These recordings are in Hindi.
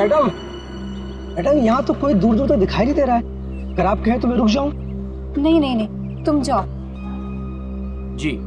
मैडम, मैडम यहाँ तो कोई दूर दूर तक दिखाई नहीं दे रहा है। अगर आप कहें तो मैं रुक जाऊं? नहीं नहीं नहीं, तुम जाओ। जी।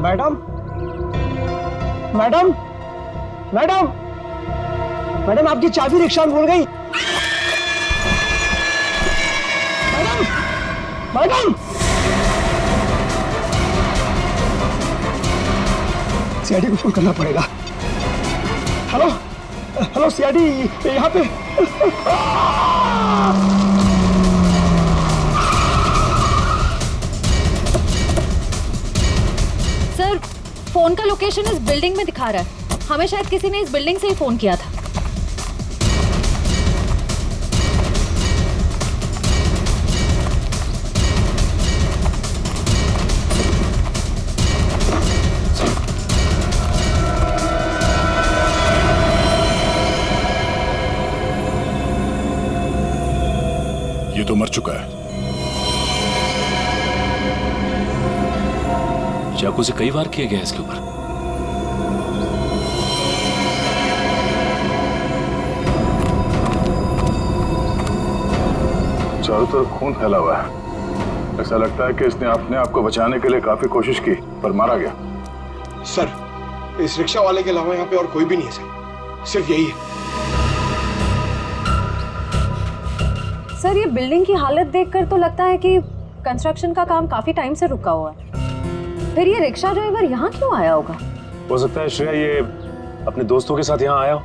मैडम, मैडम, मैडम, मैडम आपकी चाबी रिक्शा में भूल गई। मैडम, मैडम, सीआईडी को फोन करना पड़ेगा। हेलो, हेलो सीआईडी, यहाँ पे। सर, फोन का लोकेशन इस बिल्डिंग में दिखा रहा है। हमें शायद किसी ने इस बिल्डिंग से ही फोन किया था। ये तो मर चुका है। चाकू से कई वार किया गया इसके ऊपर। चारों तरफ खून फैला हुआ है। ऐसा लगता है कि इसने अपने आप को बचाने के लिए काफी कोशिश की पर मारा गया। सर, इस रिक्शा वाले के अलावा यहाँ पे और कोई भी नहीं है सर, सिर्फ यही है। सर, ये बिल्डिंग की हालत देखकर तो लगता है कि कंस्ट्रक्शन का काम काफी टाइम से रुका हुआ है। फिर ये रिक्शा ड्राइवर यहाँ क्यों आया होगा? हो सकता है श्रेया ये अपने दोस्तों के साथ यहाँ आया हो।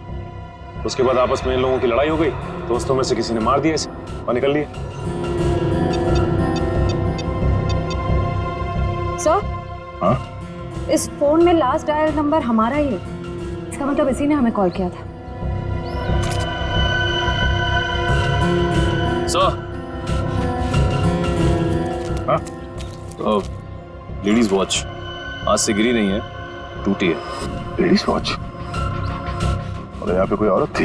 उसके बाद आपस में इन लोगों की लड़ाई हो गई, दोस्तों में से किसी ने मार दिया इसे और निकल लिए। सर, हाँ? इस फोन में लास्ट डायल नंबर हमारा ही है। इसका मतलब इसी ने हमें कॉल किया था। सर, हाँ? तो लेडीज वॉच आज से गिरी नहीं है, टूटी है। Ladies watch? और यहाँ पे कोई औरत थी?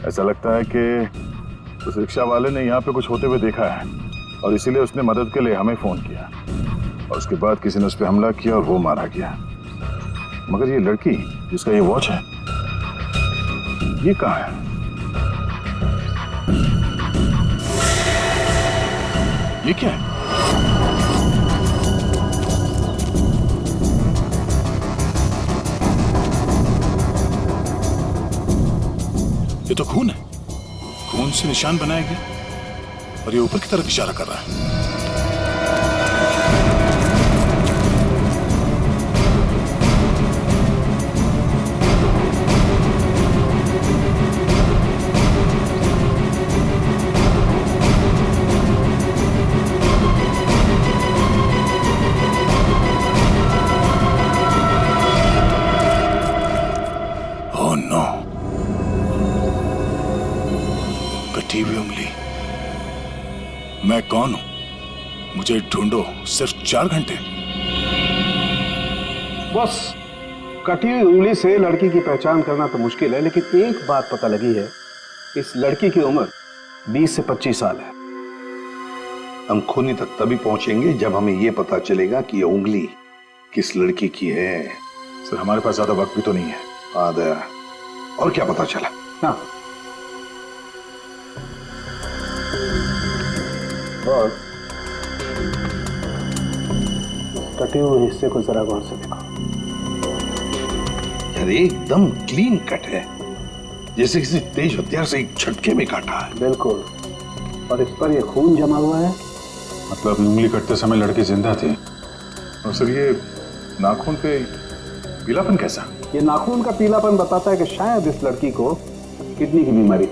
ऐसा लगता है कि उस रिक्शा वाले ने यहाँ पे कुछ होते हुए देखा है और इसीलिए उसने मदद के लिए हमें फोन किया और उसके बाद किसी ने उस पर हमला किया और वो मारा गया। मगर ये लड़की जिसका ये वॉच है, ये कहाँ है? ये क्या है? ये तो खून है। खून से निशान बनाया गया और ये ऊपर की तरफ इशारा कर रहा है। ओह नो, कटी हुई उंगली। मैं कौन हूं? मुझे ढूंढो सिर्फ 4 घंटे। बस कटी हुई उंगली से लड़की की पहचान करना तो मुश्किल है, लेकिन एक बात पता लगी है, इस लड़की की उम्र 20 से 25 साल है। हम खूनी तक तभी पहुंचेंगे जब हमें यह पता चलेगा कि यह उंगली किस लड़की की है। सर, हमारे पास ज्यादा वक्त भी तो नहीं है। हाँ दया, और क्या पता चला? हाँ, और कटे हुए हिस्से को जरा गौर से देखो। यार एकदम क्लीन कट है, जैसे किसी तेज हथियार से एक झटके में काटा है। बिल्कुल, और इस पर ये खून जमा हुआ है मतलब उंगली कटते समय लड़की जिंदा थी। और सर ये नाखून पे पीलापन कैसा? ये नाखून का पीलापन बताता है कि शायद इस लड़की को किडनी की बीमारी,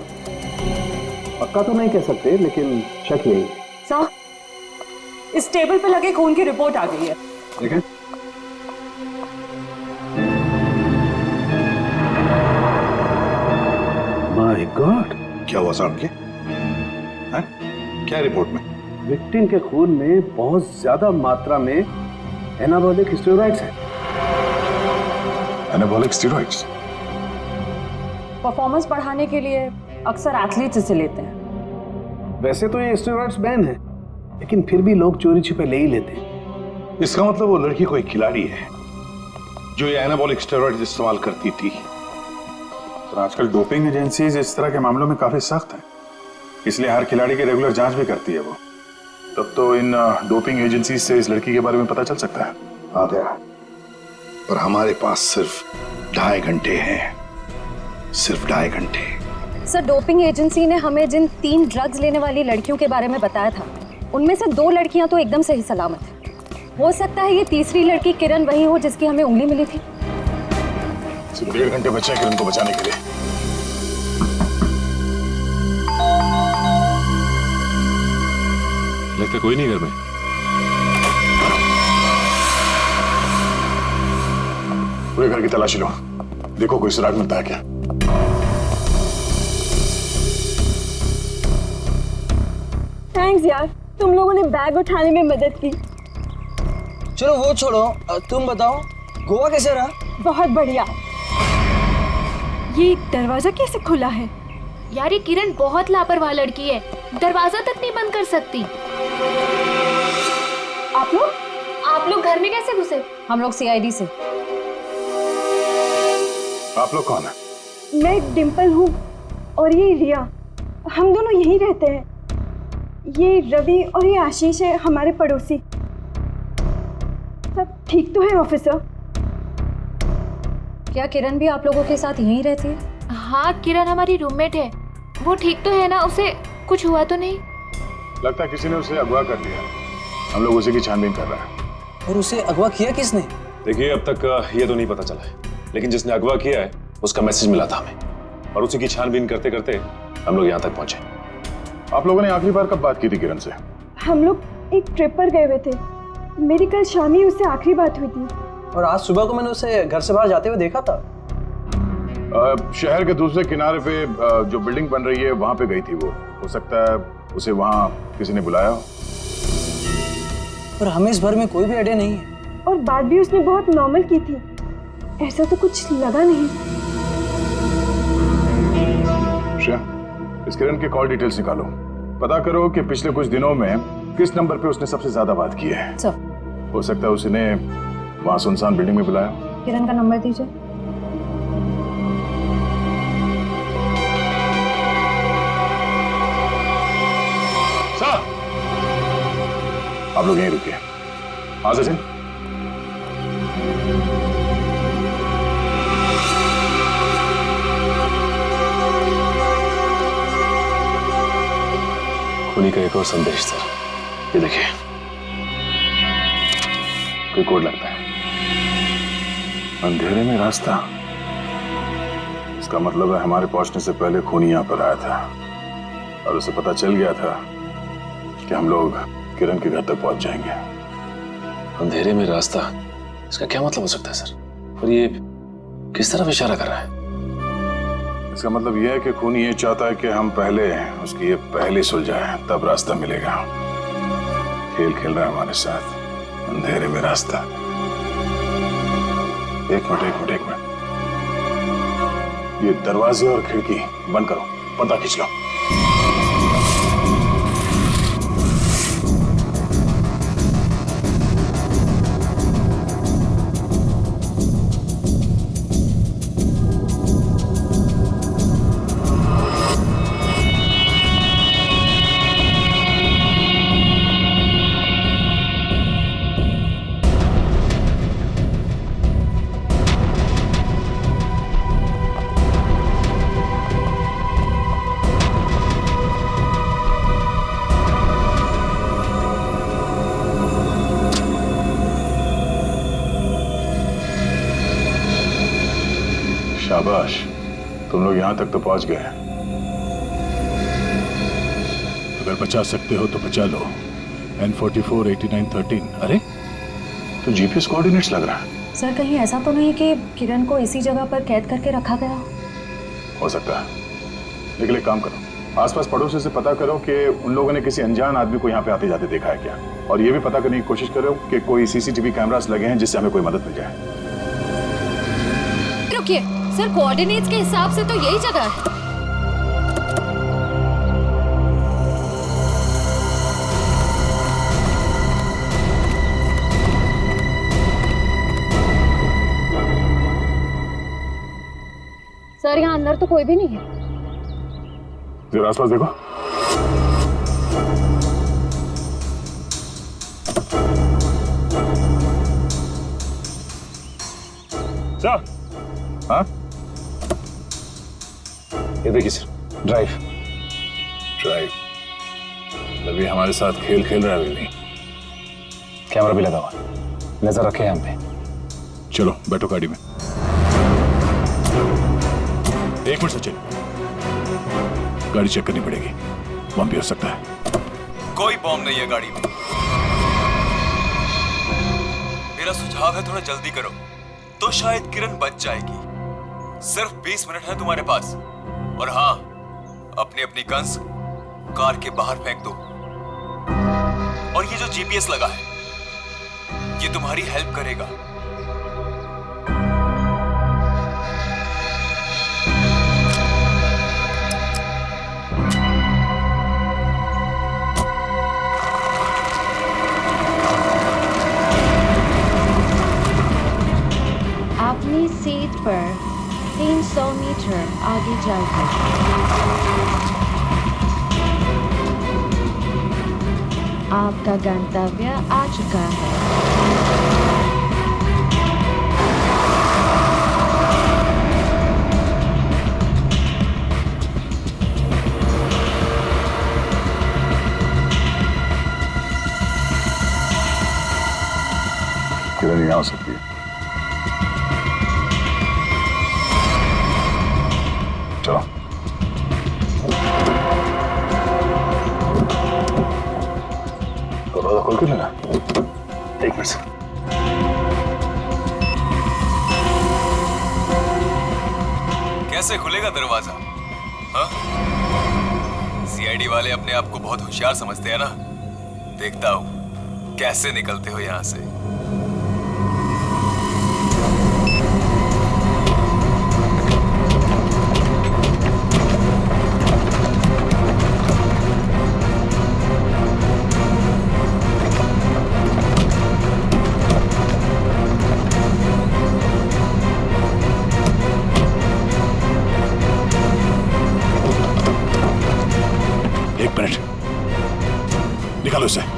पक्का तो नहीं कह सकते लेकिन शक यही है। सर, इस टेबल पे लगे खून की रिपोर्ट आ गई है। देखें। माय गॉड, क्या हुआ साहब के? हैं? क्या रिपोर्ट में? विक्टिम के खून में बहुत ज्यादा मात्रा में एनाबॉलिक स्टेरॉइड्स हैं। Anabolic steroids? परफॉर्मेंस बढ़ाने के लिए अक्सर एथलीट्स इसे लेते हैं। वैसे तो ये स्टेरॉइड्स बैन है, लेकिन फिर भी लोग चोरी छिपे ले ही लेते हैं। इसका मतलब वो लड़की कोई खिलाड़ी है जो ये एनाबॉलिक स्टेरॉइड इस्तेमाल करती थी। तो आजकल डोपिंग एजेंसीज इस तरह के मामलों में काफी सख्त हैं, इसलिए हर खिलाड़ी की रेगुलर जांच भी करती है वो। तब तो इन डोपिंग एजेंसीज से इस लड़की के बारे में पता चल सकता है। हाँ दया, पर हमारे पास सिर्फ 2.5 घंटे हैं, सिर्फ 2.5 घंटे। सर, डोपिंग एजेंसी ने हमें जिन 3 ड्रग्स लेने वाली लड़कियों के बारे में बताया था, उनमें से 2 लड़कियां तो एकदम सही सलामत है। हो सकता है ये तीसरी लड़की किरण वही हो जिसकी हमें उंगली मिली थी। सिर्फ 1.5 घंटे बचे हैं किरण को बचाने के लिए। लगता कोई नहीं घर में। पूरे घर की तलाशी लो, देखो कोई सुराग मिलता है क्या। थैंक्स यार, तुम लोगों ने बैग उठाने में मदद की। चलो वो छोड़ो, तुम बताओ गोवा कैसे रहा? बहुत बढ़िया। ये दरवाजा कैसे खुला है? यार ये किरण बहुत लापरवाह लड़की है, दरवाजा तक नहीं बंद कर सकती। आप लोग घर में कैसे घुसे? हम लोग सीआईडी से। आप लोग कौन है? मैं डिम्पल हूँ और ये रिया, हम दोनों यहीं रहते हैं। ये रवि और ये आशीष है हमारे पड़ोसी। सब ठीक तो है ऑफिसर? क्या किरण भी आप लोगों के साथ यहीं रहती है? हाँ, किरण हमारी रूममेट है। वो ठीक तो है ना? उसे कुछ हुआ तो नहीं? लगता है किसी ने उसे अगवा कर लिया, हम लोग उसी की छानबीन कर रहे हैं। और उसे अगवा किया किसने? देखिए अब तक ये तो नहीं पता चला है, लेकिन जिसने अगवा किया है उसका मैसेज मिला था हमें, और उसी की छानबीन करते करते हम लोग यहाँ तक पहुंचे। आप लोगों ने आखिरी बार कब बात की थी किरण से? हम लोग एक ट्रिप पर गए हुए थे। मेरी कल शाम ही उससे आखिरी बात हुई थी। और आज सुबह को मैंने उसे घर से बाहर जाते हुए देखा था। शहर के दूसरे किनारे पे जो बिल्डिंग बन रही है वहां पे गई थी वो। हो सकता है उसे वहां किसी ने बुलाया हो। पर हमें इस भर में कोई भी आइडिया नहीं है। और बात भी उसने बहुत नॉर्मल की थी, ऐसा तो कुछ लगा नहीं। इस किरण के कॉल डिटेल्स निकालो, पता करो कि पिछले कुछ दिनों में किस नंबर पे उसने सबसे ज्यादा बात की है। सर, हो सकता है उसने वहां सुनसान बिल्डिंग में बुलाया। किरण का नंबर दीजिए। सर, आप लोग यहीं रुकिए। हाँ सचिन, खूनी का एक और संदेश सर, ये देखिए। कोई कोड लगता है, अंधेरे में रास्ता। इसका मतलब है हमारे पहुंचने से पहले खूनी यहाँ पर आया था और उसे पता चल गया था कि हम लोग किरण के घर तक पहुंच जाएंगे। अंधेरे में रास्ता, इसका क्या मतलब हो सकता है सर? और ये किस तरफ इशारा कर रहा है? इसका मतलब यह है कि खूनी ये चाहता है कि हम पहले उसकी ये पहले सुलझाए, तब रास्ता मिलेगा। खेल खेल रहा है हमारे साथ, अंधेरे में रास्ता। एक मिनट, ये दरवाजे और खिड़की बंद करो, पर्दा खींच लो। यहां तक तो पहुंच गए हैं। अगर बचा सकते हो तो बचा लो। N44 8913। अरे तो जीपीएस कोऑर्डिनेट्स लग रहा है। सर कहीं ऐसा तो नहीं कि किरण को इसी जगह पर कैद करके रखा गया? हो सकता है, लेकिन एक काम करो, आसपास पड़ोसी से पता करो कि उन लोगों ने किसी अनजान आदमी को यहाँ पे आते जाते देखा है क्या, और ये भी पता करने की कोशिश करो कि कोई सीसीटीवी कैमरास लगे हैं जिससे हमें कोई मदद मिल जाए। रुकिए सर, कोऑर्डिनेट्स के हिसाब से तो यही जगह है। सर यहाँ अंदर तो कोई भी नहीं है। जरा आसपास देखो। सर, हाँ ये देखिए सर, ड्राइव। अभी हमारे साथ खेल खेल रहा है अभी नहीं। कैमरा भी लगा हुआ, नजर रखे हम पे। चलो बैठो गाड़ी में। एक मिनट सचिन, गाड़ी चेक करनी पड़ेगी, बम भी हो सकता है। कोई बम नहीं है गाड़ी में। मेरा सुझाव है थोड़ा जल्दी करो, तो शायद किरण बच जाएगी। सिर्फ 20 मिनट है तुम्हारे पास। और हाँ, अपनी अपनी गन्स कार के बाहर फेंक दो। और ये जो जीपीएस लगा है, ये तुम्हारी हेल्प करेगा। अपनी सीट पर 300 मीटर आगे जाकर आपका गंतव्य आ चुका है। किरण यहाँ हो सकती है। चलो दरवाजा खोल के लेना। एक मिनट से। कैसे खुलेगा दरवाजा? हाँ? सीआईडी वाले अपने आप को बहुत होशियार समझते हैं ना। देखता हूं कैसे निकलते हो यहां से। एक मिनट, निकालो इसे।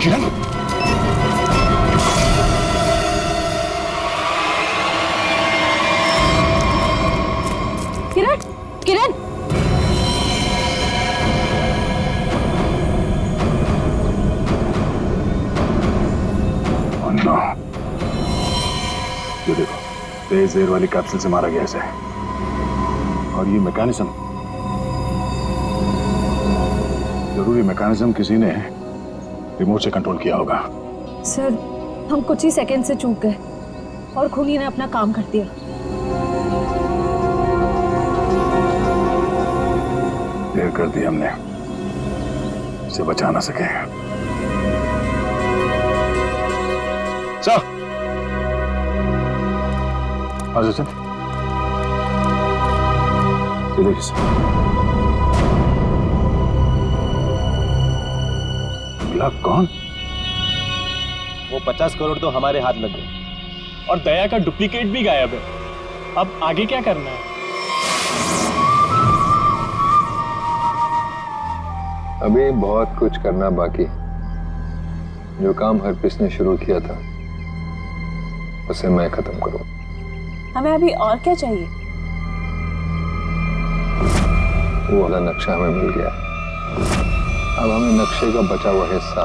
किरण, किरण, किरण! नो, ये देखो, तेज एयर वाली कैप्सूल से मारा गया इसे। और ये मैकेनिज्म, जरूरी मैकेनिज्म किसी ने रिमोट से कंट्रोल किया होगा। सर हम कुछ ही सेकंड से चूक गए और खूनी ने अपना काम कर दिया। देर कर दी हमने, इसे बचा ना सके। सर, हाँ सचिन, ये देखिए सर, गुलाब कौन? वो 50 करोड़ तो हमारे हाथ लग गए और दया का डुप्लीकेट भी गायब है। अब आगे क्या करना है? अभी बहुत कुछ करना बाकी। जो काम हरप्रीत ने शुरू किया था उसे मैं खत्म करूं। हमें अभी और क्या चाहिए? वो वाला नक्शा हमें मिल गया। अब हमें नक्शे का बचा हुआ हिस्सा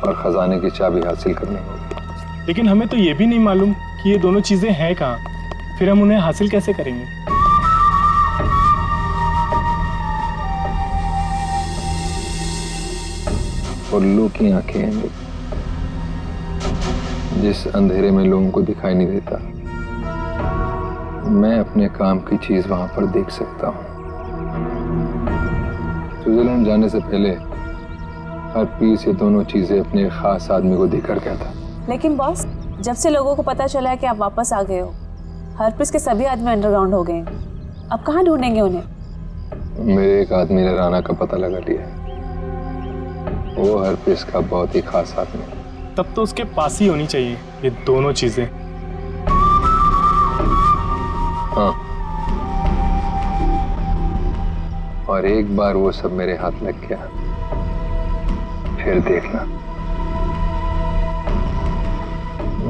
और खजाने की चाबी हासिल करनी होगी। लेकिन हमें तो ये भी नहीं मालूम कि ये दोनों चीजें हैं कहाँ। फिर हम उन्हें हासिल कैसे करेंगे? उल्लू की आंखें हैं जिस अंधेरे में लोगों को दिखाई नहीं देता, मैं अपने काम की चीज वहां पर देख सकता हूं। स्विट्जरलैंड जाने से पहले हरप्रीत ये दोनों चीजें अपने खास आदमी को देकर गया था। लेकिन बॉस, जब से लोगों को पता चला है कि आप वापस आ गए हो, हरप्रीत के सभी आदमी अंडरग्राउंड हो गए हैं। अब कहाँ ढूंढेंगे उन्हें? मेरे एक आदमी ने राना का पता लगा लिया। वो हरप्रीत का बहुत ही खास आदमी है। तब तो उसके पास ही होनी चाहिए ये दोनों चीजें। हाँ, और एक बार वो सब मेरे हाथ लग गया, फिर देखना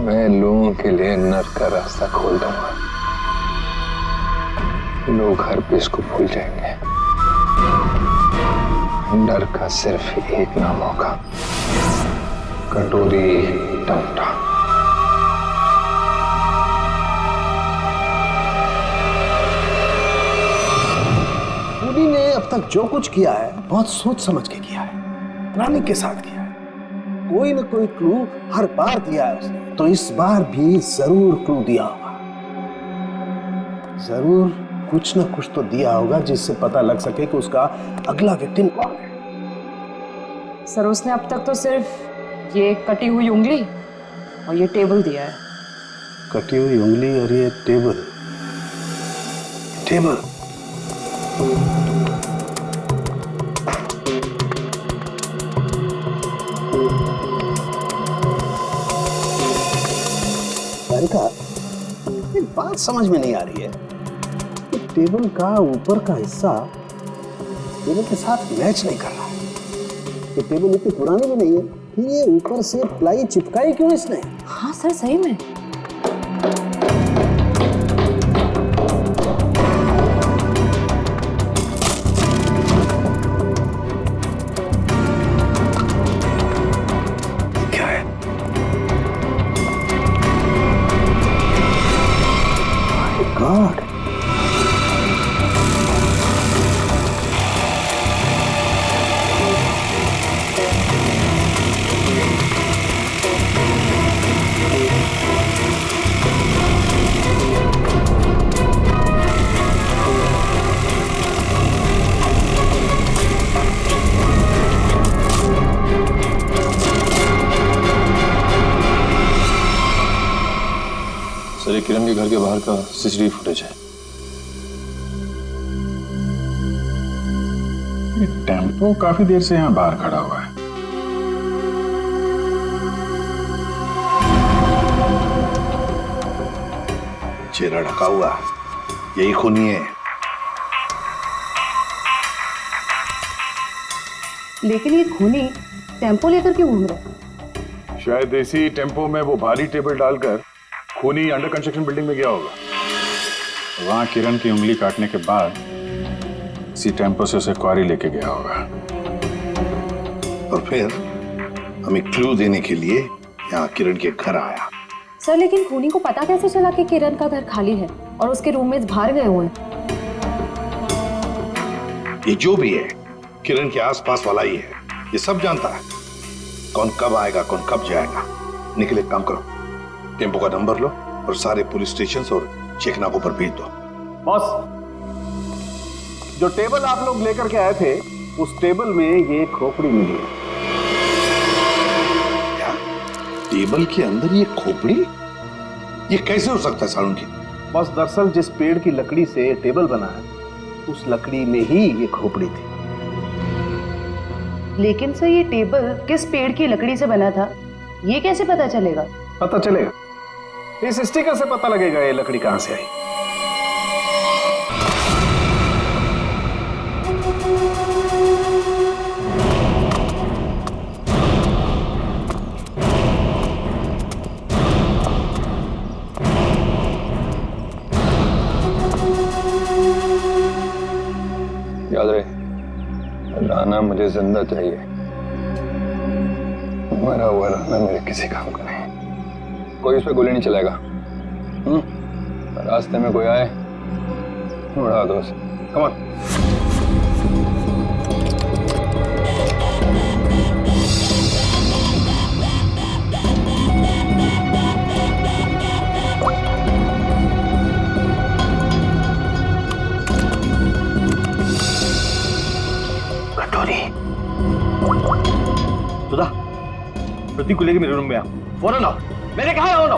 मैं लोगों के लिए नर्क का रास्ता खोल दूंगा। लोग हरप्रीत को भूल जाएंगे। डर का सिर्फ एक नाम होगा, कटोरी टमटा। खूनी ने अब तक जो कुछ किया है बहुत सोच समझ के किया है, प्लानिंग के साथ किया है। कोई न कोई क्लू हर बार दिया है उसने, तो इस बार भी जरूर क्लू दिया होगा। जरूर कुछ न कुछ तो दिया होगा जिससे पता लग सके कि उसका अगला विक्टिम कौन है। सर, उसने अब तक तो सिर्फ ये कटी हुई उंगली और ये टेबल दिया है। कटी हुई उंगली और ये टेबल। सारिका, एक बात समझ में नहीं आ रही है कि टेबल का ऊपर का हिस्सा टेबल के साथ मैच नहीं कर रहा है। ये टेबल इतनी पुरानी भी नहीं है, फिर ये ऊपर से प्लाई चिपकाई क्यों इसने? हाँ सर, सही में। क्या है? माय गॉड, सर, ये किरण के घर के बाहर का सीसीटीवी फुटेज है। ये टेम्पो काफी देर से यहाँ बाहर खड़ा हुआ है। चेहरा ढका हुआ, यही खूनी है। लेकिन ये खूनी टेम्पो लेकर क्यों घूम रहा है? शायद इसी टेम्पो में वो भारी टेबल डालकर खूनी अंडर कंस्ट्रक्शन बिल्डिंग में गया होगा। वहां किरण की उंगली काटने के बाद इसी टेम्पो से उसे क्वारी लेके गया होगा। और फिर हमें क्लू देने के लिए यहाँ किरण के घर आया। सर, लेकिन खूनी को पता कैसे चला कि किरण का घर खाली है और उसके रूममेट्स बाहर गए हुए हैं? ये जो भी है किरण के आसपास वाला ही है, ये सब जानता है कौन कब आएगा, कौन कब जाएगा। निकले, काम करो, टेम्पो का नंबर लो और सारे पुलिस स्टेशन और चेकनाकों पर भेज दो। बॉस, जो टेबल आप लोग लेकर के आए थे, उस टेबल में ये खोपड़ी मिली है। क्या? टेबल के अंदर ये खोपड़ी? ये कैसे हो सकता है सालून की? बस, दरअसल जिस पेड़ की लकड़ी से टेबल बना है उस लकड़ी में ही ये खोपड़ी थी। लेकिन सर ये टेबल किस पेड़ की लकड़ी से बना था, ये कैसे पता चलेगा? पता चलेगा, इस स्टिकर से पता लगेगा ये लकड़ी कहां से आई। याद रहे, राना मुझे जिंदा चाहिए, मरा हुआ राना मेरे किसी काम का नहीं। कोई उस पर गोली नहीं चलाएगा। रास्ते में कोई आए उड़ा दो उसे। Come on. सुधा, प्रतीक को लेके मेरे रूम में आ, फौरन आओ। मैंने कहा आओ ना।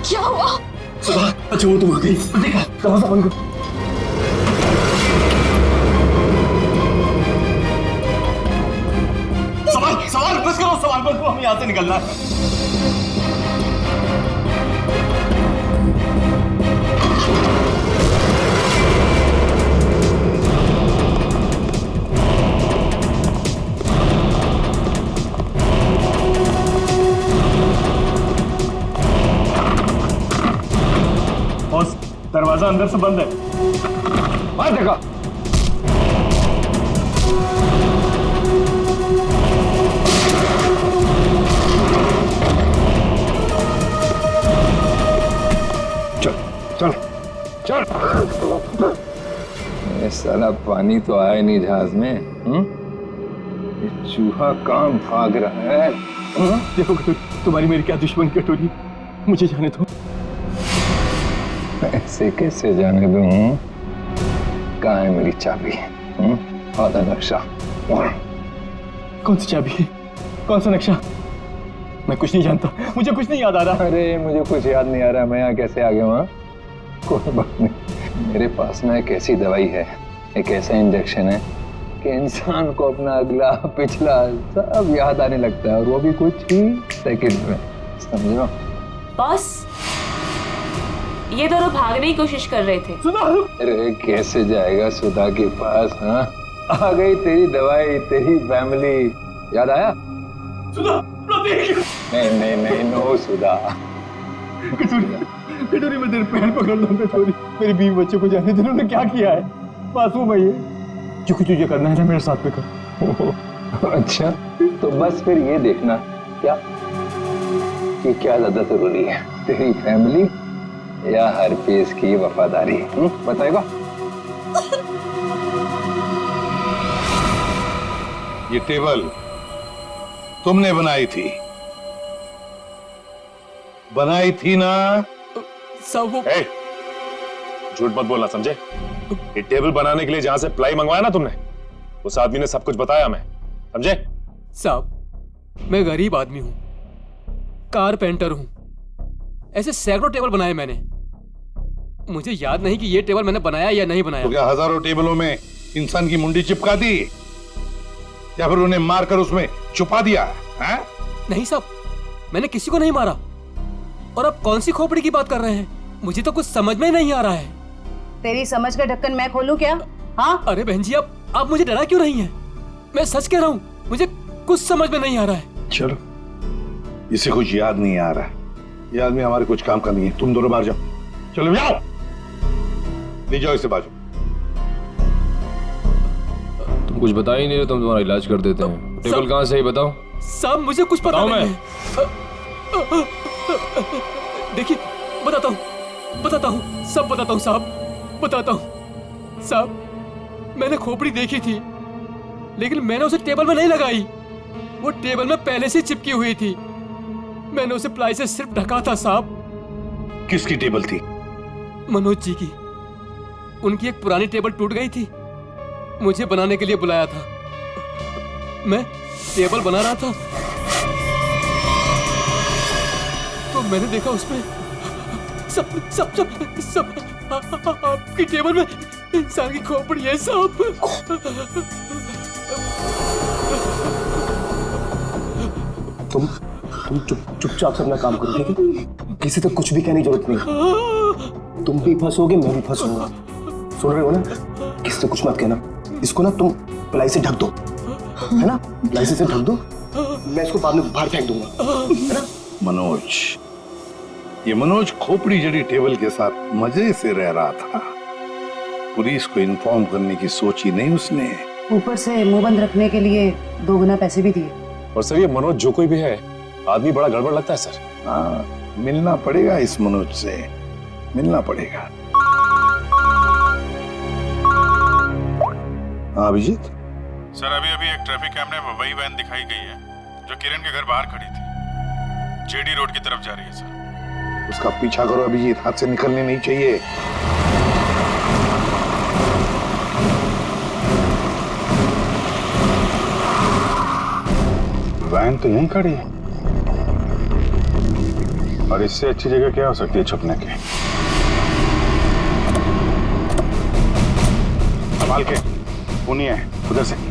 क्या हुआ? सुधा, अच्छा वो तुम आ गई। देखा, दरवाजा बंद करो। सवाल बस करो, सवाल बस करो, हमें यहाँ से निकलना है। दरवाजा अंदर से बंद है। बाहर देखा। चल चल चल। ये साला पानी तो आया नहीं जहाज में। ये चूहा कहाँ भाग रहा है? देखो तुम्हारी मेरी क्या दुश्मन कटोरी, मुझे जाने दो। ऐसे कैसे जाने दूं? कहाँ है मेरी चाबी? आधा नक्शा। कौन सी चाबी? कौन सा नक्शा? मैं कुछ नहीं जानता, मुझे कुछ नहीं याद आ रहा। अरे मुझे कुछ याद नहीं आ रहा, मैं यहाँ कैसे आ गया हूँ? कोई बात नहीं, मेरे पास ना एक ऐसी दवाई है, एक ऐसा इंजेक्शन है कि इंसान को अपना अगला पिछला सब याद आने लगता है, और वो भी कुछ ही सेकंड में। समझो? बॉस, ये दोनों भागने की कोशिश कर रहे थे। अरे कैसे जाएगा सुधा के पास? हाँ, आ गई तेरी दवाई, तेरी फैमिली। याद आया? सुधा, नहीं नहीं नहीं, नो सुधा। कटोरी में तेरे पैर पकड़ लो कटोरी, मेरी बीवी बच्चों को जाने दे। उन्होंने क्या किया है? मासूम है ये। जो कुछ तुझे करना है ना मेरे साथ में कर। अच्छा, तो बस फिर ये देखना क्या कि क्या ज्यादा जरूरी है, तेरी फैमिली या हर पीस की वफादारी? बताएगा? ये टेबल तुमने बनाई थी ना? सब वो झूठ मत बोलना, समझे? ये टेबल बनाने के लिए जहां से प्लाई मंगवाया ना तुमने, उस आदमी ने सब कुछ बताया, मैं समझे? साहब, मैं गरीब आदमी हूं, कारपेंटर हूं, ऐसे सैकड़ों टेबल बनाए मैंने। मुझे याद नहीं कि ये टेबल मैंने बनाया या नहीं बनाया। तो क्या हजारों टेबलों में इंसान की मुंडी चिपका दी, या फिर उन्हें मारकर उसमें छुपा दिया है? नहीं साहब, मैंने किसी को नहीं मारा। और आप कौन सी खोपड़ी की बात कर रहे हैं? मुझे तो कुछ समझ में नहीं आ रहा है। तेरी समझ का ढक्कन मैं खोलूं क्या? हाँ? अरे बहन जी, आप मुझे डरा क्यों रही हैं? मैं सच कह रहा हूँ, मुझे कुछ समझ में नहीं आ रहा है। चलो, इसे कुछ याद नहीं आ रहा है। ये आदमी हमारे कुछ काम का नहीं है। तुम दोनों बाहर जाओ, चलो जाओ, ले जाओ इसे बाजू। तुम कुछ बता ही नहीं रहे, तुम तुम्हारा इलाज कर देते हैं। टेबल कहाँ से ही बताओ। साहब मुझे कुछ पता नहीं है। देखिए, बताता हूँ, सब बताता हूँ साहब, बताता हूँ। साहब, मैंने खोपड़ी देखी थी, लेकिन मैंने उसे टेबल में नहीं लगाई। वो टेबल में पहले से चिपकी हुई थी। मैंने उसे प्लाई से सिर्फ ढका था साहब। किसकी टेबल थी? मनोज जी की। उनकी एक पुरानी टेबल टूट गई थी, मुझे बनाने के लिए बुलाया था। मैं टेबल बना रहा था तो मैंने देखा उसमें सब सब सब सब आपकी टेबल में इंसान की खोपड़ी है साहब। तुम चुपचाप से अपना काम करो, ठीक है? किसी तक कुछ भी कहने की जरूरत नहीं। तुम भी फंसोगे, मैं भी फंसूंगा। सुन रहे हो ना? किसी से कुछ मत कहना। इसको ना तुम प्लाई से ढक दो, है ना? प्लाई से ढक दो, मैं इसको बाद में बाहर फेंक दूंगा, है ना? मनोज, ये मनोज खोपड़ी जड़ी टेबल के साथ मजे से रह रहा था। पुलिस को इन्फॉर्म करने की सोची नहीं उसने। ऊपर से मुंह बंद रखने के लिए 2 गुना पैसे भी दिए। और सर ये मनोज जो कोई भी है, आदमी बड़ा गड़बड़ लगता है सर। हाँ, मिलना पड़ेगा इस मनोज से, मिलना पड़ेगा। हाँ अभिजीत। सर अभी एक ट्रैफिक कैमरे में वही वैन दिखाई गई है जो किरण के घर बाहर खड़ी थी। जेडी रोड की तरफ जा रही है सर। उसका पीछा करो अभिजीत, हाथ से निकलनी नहीं चाहिए। वैन तो यहीं खड़ी है और इससे अच्छी जगह क्या हो सकती है छुपने की। संभाल के, पुनिया है उधर से।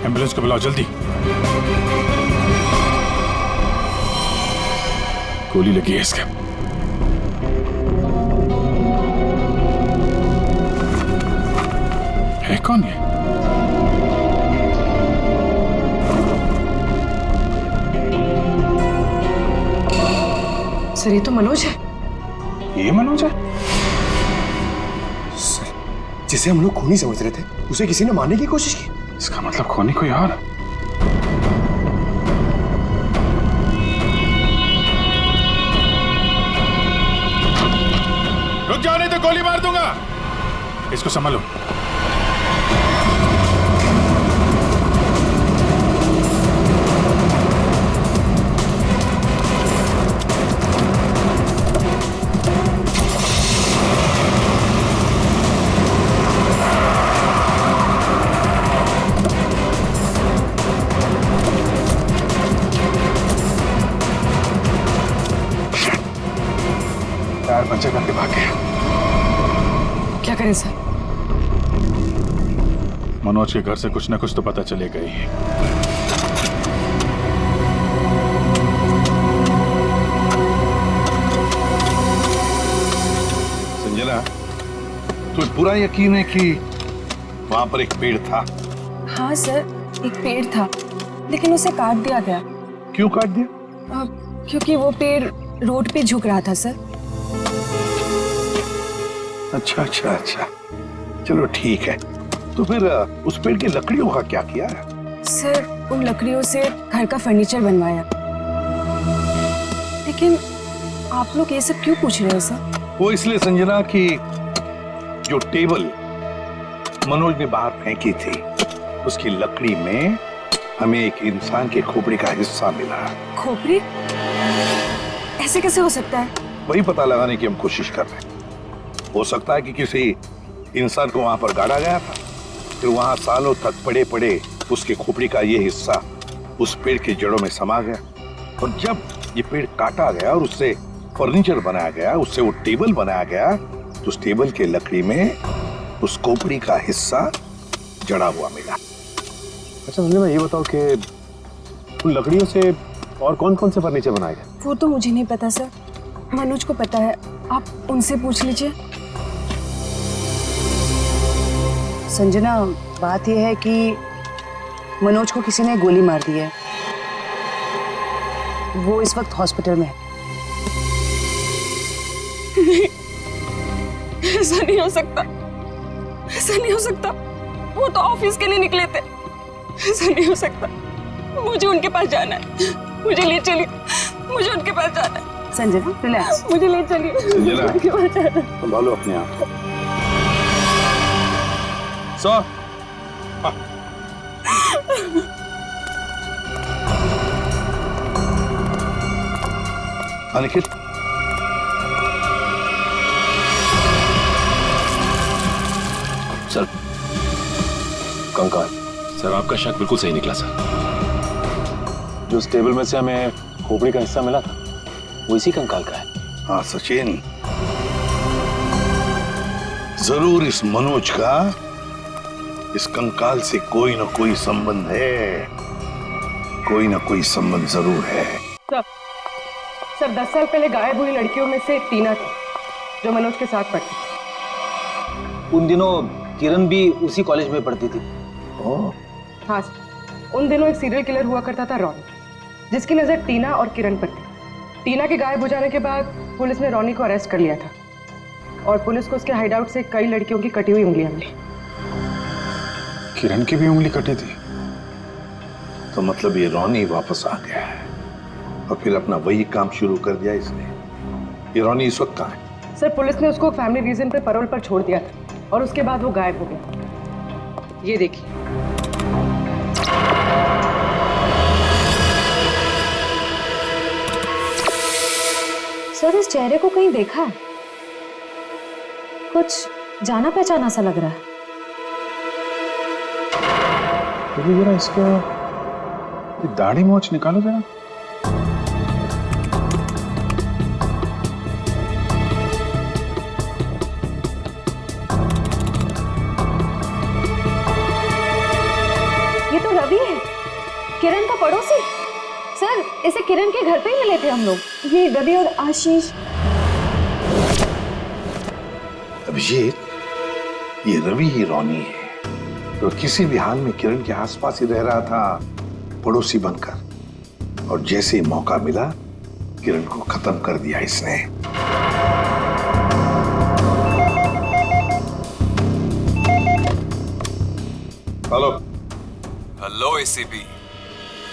एम्बुलेंस को बुलाओ जल्दी। गोली लगी है इसके। है कौन ये? सर ये तो मनोज है। ये मनोज है? सर, जिसे हम लोग खूनी समझ रहे थे, उसे किसी ने मारने की कोशिश की। इसका मतलब खूनी कोई और। रुक जाओ नहीं तो गोली मार दूंगा। इसको संभालो। बच्चे करके भाग गया। क्या करें सर? मनोज के घर से कुछ ना कुछ तो पता चलेगा ही। संजना, तुम्हें पूरा यकीन है कि वहां पर एक पेड़ था? हाँ सर, एक पेड़ था, लेकिन उसे काट दिया गया। क्यों काट दिया? क्योंकि वो पेड़ रोड पे झुक रहा था सर। अच्छा अच्छा अच्छा, चलो ठीक है। तो फिर उस पेड़ की लकड़ियों का क्या किया? सर उन लकड़ियों से घर का फर्नीचर बनवाया। लेकिन आप लोग ये सब क्यों पूछ रहे हो सर? वो इसलिए संजना कि जो टेबल मनोज ने बाहर फेंकी थी, उसकी लकड़ी में हमें एक इंसान के खोपड़ी का हिस्सा मिला। खोपड़ी? ऐसे कैसे हो सकता है? वही पता लगाने की हम कोशिश कर रहे हैं। हो सकता है कि किसी इंसान को वहां पर गाड़ा गया था, फिर वहां सालों तक पड़े पड़े उसके खोपड़ी का ये हिस्सा उस पेड़ की जड़ों में समा गया, और जब ये पेड़ काटा गया और उससे फर्नीचर बनाया गया, उससे वो टेबल बनाया गया, तो उस टेबल के लकड़ी में उस खोपड़ी का हिस्सा जड़ा हुआ मिला। अच्छा संजय भाई, ये बताओ कि उन लकड़ियों से और कौन कौन से फर्नीचर बनाए गए? वो तो मुझे नहीं पता सर, मनोज को पता है, आप उनसे पूछ लीजिए। संजना, बात यह है कि मनोज को किसी ने गोली मार दी है वो इस वक्त हॉस्पिटल में है। नहीं, ऐसा नहीं हो सकता, ऐसा नहीं हो सकता। वो तो ऑफिस के लिए निकले थे। ऐसा नहीं हो सकता। मुझे उनके पास जाना है। मुझे ले चलिए, मुझे उनके पास जाना है। संजना रिलैक्स, मुझे ले चलिए, उनके पास जाना है। संभालो अपने आप को। सर निखिल, सर कंकाल। सर आपका शक बिल्कुल सही निकला सर। जो उस टेबल में से हमें खोपड़ी का हिस्सा मिला था वो इसी कंकाल का है। हाँ सचिन, जरूर इस मनोज का इस कंकाल से कोई ना कोई संबंध है, कोई ना कोई संबंध जरूर है। सर 10 साल पहले गायब हुई लड़कियों में से टीना थी, जो मनोज के साथ पढ़ती थी। उन दिनों किरण भी उसी कॉलेज में पढ़ती थी। हाँ सर, उन दिनों एक सीरियल किलर हुआ करता था रॉनी, जिसकी नजर टीना और किरण पर थी। टीना के गायब हो जाने के बाद पुलिस ने रॉनी को अरेस्ट कर लिया था और पुलिस को उसके हाइडआउट से कई लड़कियों की कटी हुई उंगलियां मिली। किरण की भी उंगली कटी थी? तो मतलब ये रॉनी वापस आ गया है और फिर अपना वही काम शुरू कर दिया इसने। ये रॉनी इस वक्त कहाँ है? सर पुलिस ने उसको फैमिली रीजन पे पैरोल पर छोड़ दिया था और उसके बाद वो गायब हो गया। ये देखिए। सर इस चेहरे को कहीं देखा है, कुछ जाना पहचाना सा लग रहा है। तो जरा इसका दाढ़ी मोछ निकालो जरा। ये तो रवि है, किरण का पड़ोसी। सर इसे किरण के घर पे ही मिले थे हम लोग। ये रवि और आशीष। अभिषेक, ये रवि ही रॉनी है, तो किसी भी हाल में किरण के आसपास ही रह रहा था पड़ोसी बनकर, और जैसे ही मौका मिला किरण को खत्म कर दिया इसने। हेलो हेलो एसीपी,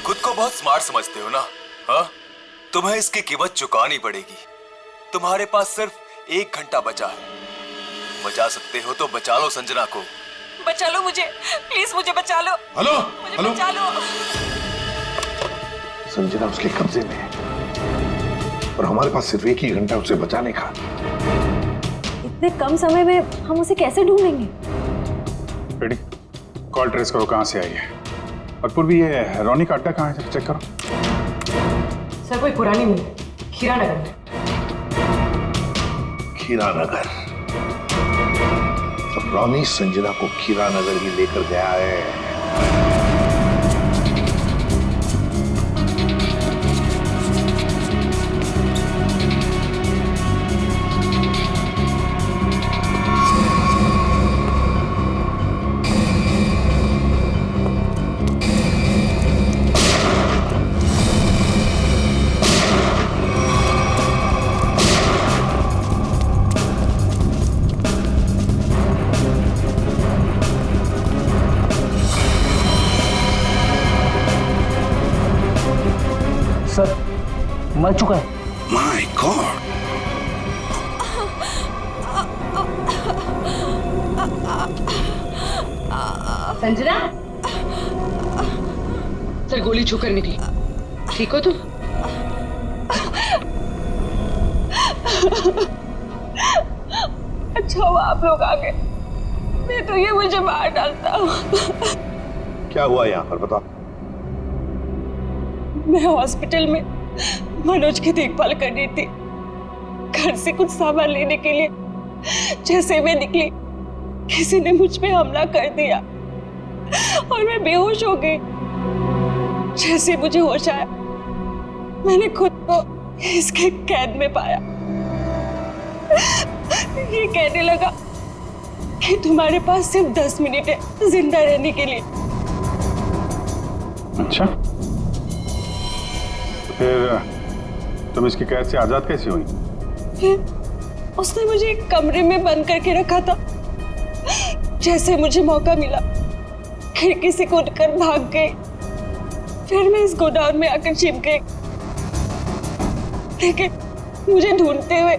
खुद को बहुत स्मार्ट समझते हो ना? हाँ, तुम्हें इसकी कीमत चुकानी पड़ेगी। तुम्हारे पास सिर्फ 1 घंटा बचा है। बचा सकते हो तो बचा लो संजना को। बचा लो मुझे, प्लीज मुझे बचा लो। हेलो मुझे हेलो, बचा लो। संजना उसके कब्जे में है और हमारे पास सिर्फ 1 ही घंटा उसे बचाने का। इतने कम समय में हम उसे कैसे ढूंढेंगे? रेडी, कॉल ट्रेस करो कहां से आई है। और पूर्वी ये रॉनी का अड्डा कहां है, चेक करो। सर कोई पुरानी मिल, खीरा नगर में। खीरा नगर? तो रॉनी संजना को खीरा नगर ही लेकर गया है। सर मर चुका है। My God! संजना, सर गोली छूकर निकली। ठीक हो तुम? अच्छा हुआ आप लोग आ गए, नहीं तो ये मुझे मार डालता। क्या हुआ यहाँ पर, बताओ। मैं हॉस्पिटल में मनोज की देखभाल कर रही थी। घर से कुछ सामान लेने के लिए जैसे मैं निकली, किसी ने मुझ पे हमला कर दिया और मैं बेहोश हो गई। जैसे मुझे होश आया, मैंने खुद को इसके कैद में पाया। ये कहने लगा कि तुम्हारे पास सिर्फ 10 मिनट है जिंदा रहने के लिए। अच्छा, फिर तुम इसकी कैद से आजाद कैसे हुई? उसने मुझे एक कमरे में बंद करके रखा था। जैसे मुझे मौका मिला खिड़की से कूदकर भाग गई। फिर मैं इस गोदाम में आकर छिप गई, लेकिन मुझे ढूंढते हुए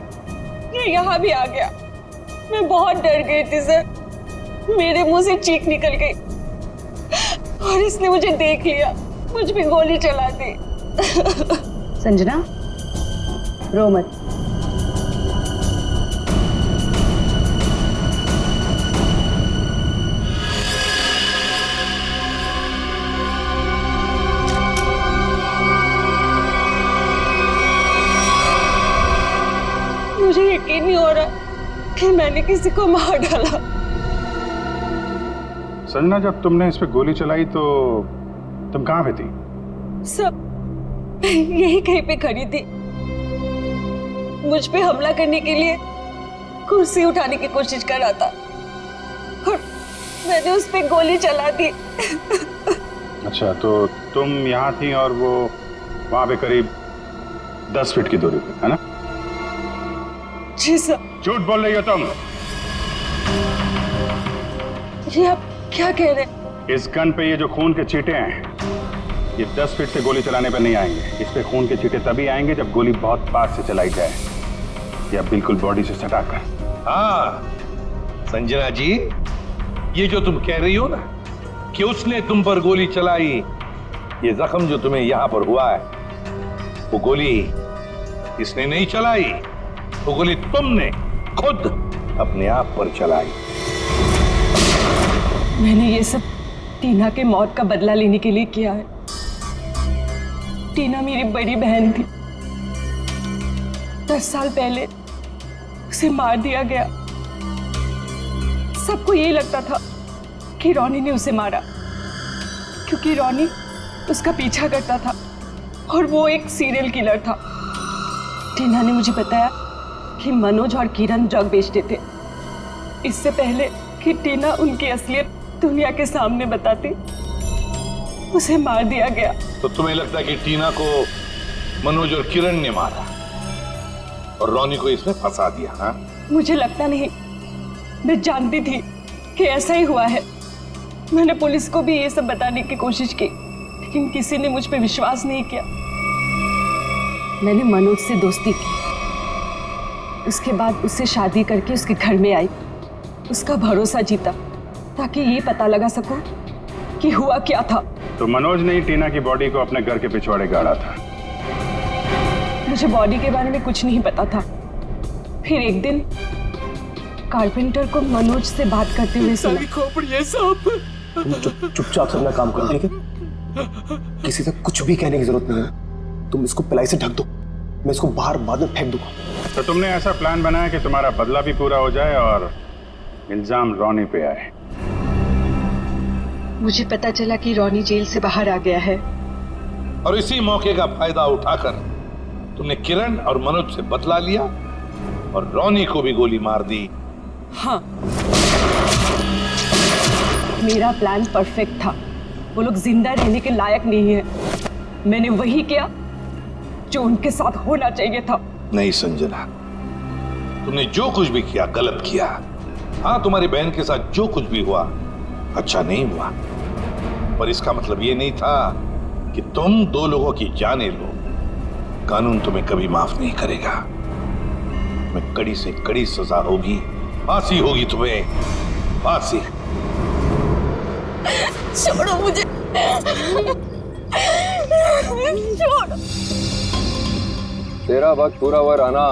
ये यहाँ भी आ गया। मैं बहुत डर गई थी सर, मेरे मुंह से चीख निकल गई और इसने मुझे देख लिया, मुझ पे गोली चला दी। संजना, रो मत। मुझे यकीन नहीं हो रहा कि मैंने किसी को मार डाला। संजना, जब तुमने इस पे गोली चलाई तो तुम कहाँ पे थी? सब यही कहीं पे खड़ी थी। मुझ पे हमला करने के लिए कुर्सी उठाने की कोशिश कर रहा था और मैंने उस पे गोली चला दी। अच्छा, तो तुम यहाँ थी और वो वहां पे करीब 10 फीट की दूरी पे, है ना? जी सर। झूठ बोल रही हो तुम। ये आप क्या कह रहे हैं? इस गन पे ये जो खून के छींटे हैं, ये 10 फीट से गोली चलाने पर नहीं आएंगे। इस पे खून के छींटे तभी आएंगे जब गोली बहुत पास से चलाई जाए या बिल्कुल बॉडी से सटाकर। हाँ संजना जी, ये जो तुम कह रही हो ना कि उसने तुम पर गोली चलाई, ये जख्म जो तुम्हें यहां पर हुआ है, वो गोली इसने नहीं चलाई, वो गोली तुमने खुद अपने आप पर चलाई। मैंने ये सब टीना के मौत का बदला लेने के लिए किया है। टीना मेरी बड़ी बहन थी। 10 साल पहले उसे मार दिया गया। सबको यही लगता था कि रॉनी ने उसे मारा, क्योंकि रॉनी उसका पीछा करता था और वो एक सीरियल किलर था। टीना ने मुझे बताया कि मनोज और किरण ड्रग बेचते थे। इससे पहले कि टीना उनकी असलियत दुनिया के सामने बताती, उसे मार दिया गया। तो तुम्हें लगता है कि टीना को मनोज और किरण ने मारा और रॉनी को इसमें फंसा दिया? हाँ, मुझे लगता नहीं, मैं जानती थी कि ऐसा ही हुआ है। मैंने पुलिस को भी ये सब बताने की कोशिश की, लेकिन किसी ने मुझ पे विश्वास नहीं किया। मैंने मनोज से दोस्ती की, उसके बाद उससे शादी करके उसके घर में आई, उसका भरोसा जीता ताकि ये पता लगा सकूं कि हुआ क्या था। तो मनोज ने ही टीना की बॉडी को अपने घर के पिछवाड़े गाड़ा था। मुझे बॉडी के बारे में कुछ नहीं पता था। फिर एक दिन कारपेंटर को मनोज से बात करते हुए सुना। तुम चुपचाप से अपना काम करो, ठीक है? किसी से कुछ भी कहने की जरूरत नहीं है। तुम इसको पिलाई से ढक दो, मैं इसको बाहर बाद में फेंक दूंगा। तो तुमने ऐसा प्लान बनाया कि तुम्हारा बदला भी पूरा हो जाए और इल्जाम रॉनी पे आए। मुझे पता चला कि रॉनी जेल से बाहर आ गया है और इसी मौके का फायदा उठाकर तुमने किरण और मनोज से बदला लिया और रॉनी को भी गोली मार दी। हाँ, मेरा प्लान परफेक्ट था। वो लोग जिंदा रहने के लायक नहीं है। मैंने वही किया जो उनके साथ होना चाहिए था। नहीं संजना, तुमने जो कुछ भी किया गलत किया। हाँ, तुम्हारी बहन के साथ जो कुछ भी हुआ अच्छा नहीं हुआ, पर इसका मतलब ये नहीं था कि तुम 2 लोगों की जानें लो। कानून तुम्हें कभी माफ नहीं करेगा। तुम्हें कड़ी से कड़ी सजा होगी, फांसी होगी तुम्हें, फांसी। छोड़ो मुझे, छोड़। तेरा वक्त पूरा हुआ राना,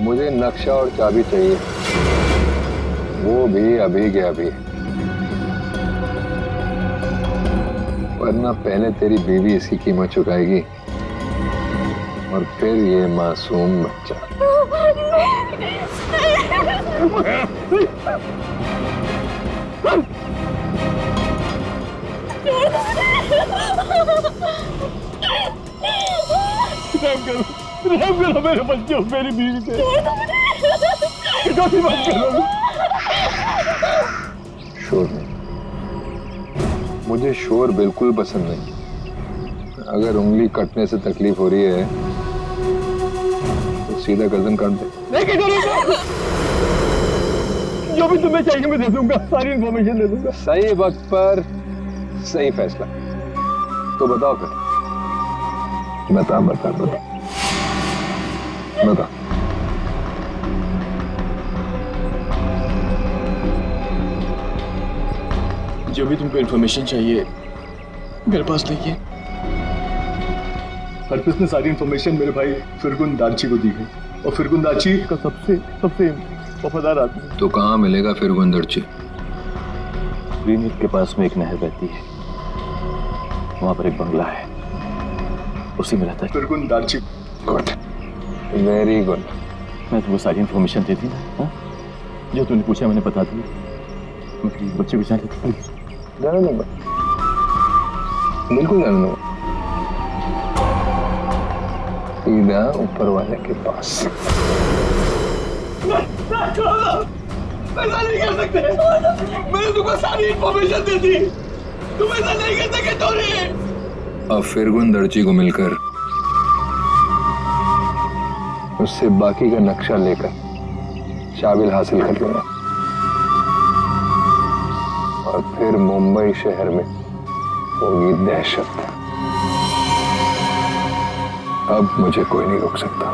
मुझे नक्शा और चाबी चाहिए, वो भी अभी के अभी, वरना पहले तेरी बीवी इसकी कीमत चुकाएगी और फिर ये मासूम बच्चा। रहम करो मेरे बच्चों, मेरी बीवी पे। मत करो। शोर नहीं, मुझे शोर बिल्कुल पसंद नहीं। अगर उंगली कटने से तकलीफ हो रही है तो सीधा गर्दन काट दे। नहीं कटोरेगा। जो भी तुम्हें चाहिए मैं दे दूंगा, सारी इंफॉर्मेशन दे दूंगा। सही वक्त पर सही फैसला। तो बताओ फिर। बता बता बता बता। जो भी तुमको इंफॉर्मेशन चाहिए मेरे पास नहीं है। हरप्रीत ने सारी इंफॉर्मेशन मेरे भाई फिरगुन दार्ची को दी है, और फिरगुन दार्ची का सबसे वफादार आदमी। तो कहाँ मिलेगा फिरगुन दार्ची? ग्रीन हिल के पास में एक नहर बहती है, वहां पर एक बंगला है, उसी में रहता है फिरगुन दार्ची। Good, very good. मैं तुमको सारी इंफॉर्मेशन दे दी ना, जो तूने पूछा मैंने बता दी। बच्चे को जाने दो प्लीज। जाने दूंगा, बिल्कुल जाने दूंगा। सीधा ऊपर वाले के पास। ऐसा नहीं कर सकते, मैंने तुमको सारी इंफॉर्मेशन दे दी, तुम ऐसा नहीं कर सकते टोनी। अब फिरगुन दर्ची को मिलकर उससे बाकी का नक्शा लेकर शाबिल हासिल कर लूंगा, और फिर मुंबई शहर में होगी दहशत। अब मुझे कोई नहीं रोक सकता।